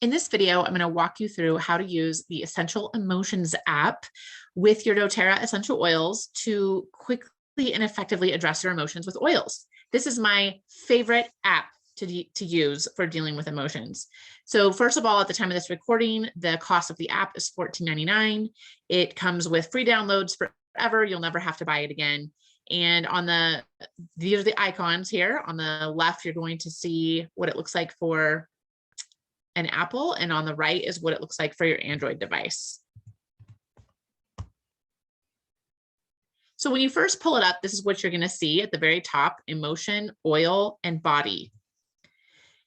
In this video, I'm going to walk you through how to use the Essential Emotions app with your doTERRA essential oils to quickly and effectively address your emotions with oils. This is my favorite app to use for dealing with emotions. So first of all, at the time of this recording, the cost of the app is $14.99. It comes with free downloads forever. You'll never have to buy it again. And on these are the icons here. On the left, you're going to see what it looks like for an Apple, and on the right is what it looks like for your Android device. So when you first pull it up, this is what you're going to see at the very top: emotion, oil, and body.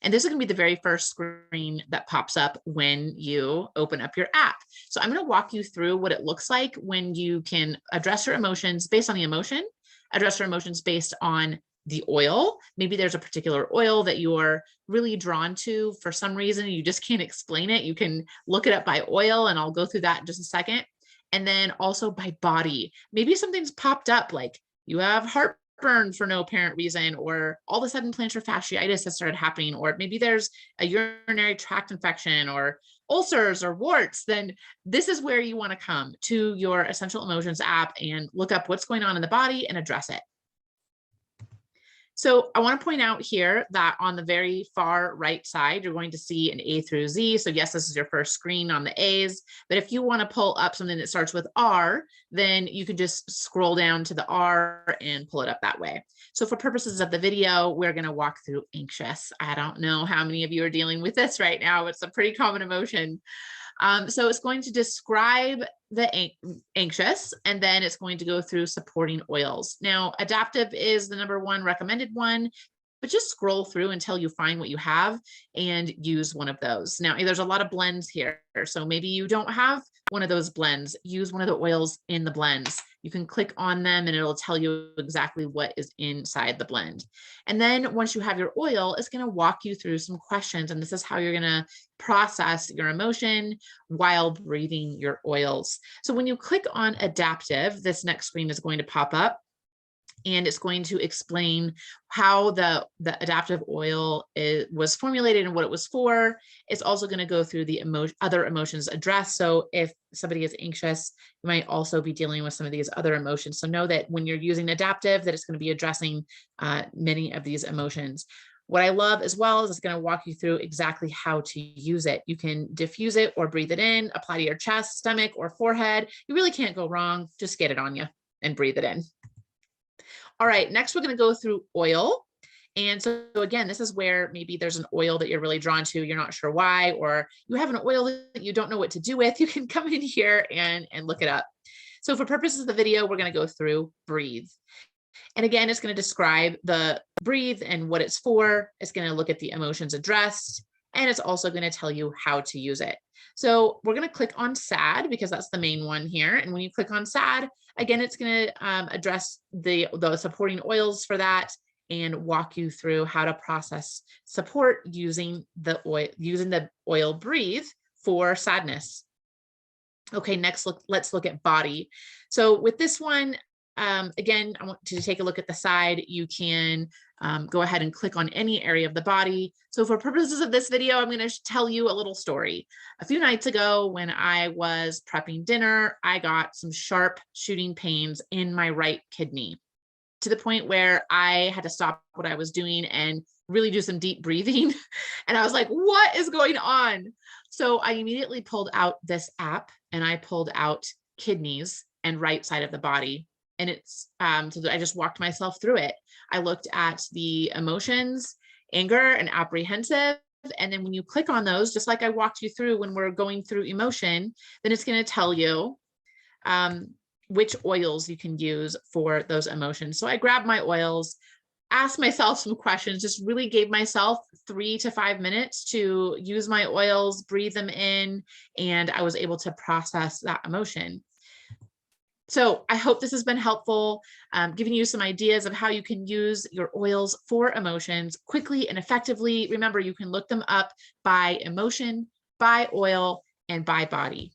And this is going to be the very first screen that pops up when you open up your app. So I'm going to walk you through what it looks like when you can address your emotions based on the emotion, address your emotions based on the oil. Maybe there's a particular oil that you're really drawn to for some reason, you just can't explain it. You can look it up by oil, and I'll go through that in just a second. And then also by body. Maybe something's popped up, like you have heartburn for no apparent reason, or all of a sudden plantar fasciitis has started happening, or maybe there's a urinary tract infection or ulcers or warts. Then this is where you want to come to your Essential Emotions app and look up what's going on in the body and address it. So I want to point out here that on the very far right side, you're going to see an A through Z. So yes, this is your first screen on the A's, but if you want to pull up something that starts with R, then you can just scroll down to the R and pull it up that way. So for purposes of the video, we're going to walk through anxious. I don't know how many of you are dealing with this right now. It's a pretty common emotion. So it's going to describe the anxious, and then it's going to go through supporting oils. Now, adaptive is the #1 recommended one, but just scroll through until you find what you have and use one of those. Now, there's a lot of blends here, so maybe you don't have one of those blends. Use one of the oils in the blends. You can click on them and it'll tell you exactly what is inside the blend. And then once you have your oil, it's going to walk you through some questions, and this is how you're going to process your emotion while breathing your oils. So when you click on adaptive, this next screen is going to pop up, and it's going to explain how the adaptive oil was formulated and what it was for. It's also going to go through the other emotions addressed. So if somebody is anxious, you might also be dealing with some of these other emotions. So know that when you're using adaptive, that it's going to be addressing many of these emotions. What I love as well is it's going to walk you through exactly how to use it. You can diffuse it or breathe it in, apply to your chest, stomach, or forehead. You really can't go wrong. Just get it on you and breathe it in. All right, next we're going to go through oil. And so again, this is where maybe there's an oil that you're really drawn to, you're not sure why, or you have an oil that you don't know what to do with. You can come in here and look it up. So for purposes of the video, we're going to go through breathe. And again, it's going to describe the breathe and what it's for. It's going to look at the emotions addressed, and it's also going to tell you how to use it. So we're going to click on sad because that's the main one here. And when you click on sad, again, it's going to address the supporting oils for that and walk you through how to process support using the oil breathe for sadness. Okay, next let's look at body. So with this one, again, I want you to take a look at the side. You can go ahead and click on any area of the body. So for purposes of this video, I'm going to tell you a little story. A few nights ago, when I was prepping dinner, I got some sharp shooting pains in my right kidney, to the point where I had to stop what I was doing and really do some deep breathing. And I was like, what is going on? So I immediately pulled out this app, and I pulled out kidneys and right side of the body. And it's, so I just walked myself through it. I looked at the emotions, anger and apprehensive. And then when you click on those, just like I walked you through when we're going through emotion, then it's going to tell you which oils you can use for those emotions. So I grabbed my oils, asked myself some questions, just really gave myself 3 to 5 minutes to use my oils, breathe them in, and I was able to process that emotion. So I hope this has been helpful, giving you some ideas of how you can use your oils for emotions quickly and effectively. Remember, you can look them up by emotion, by oil, and by body.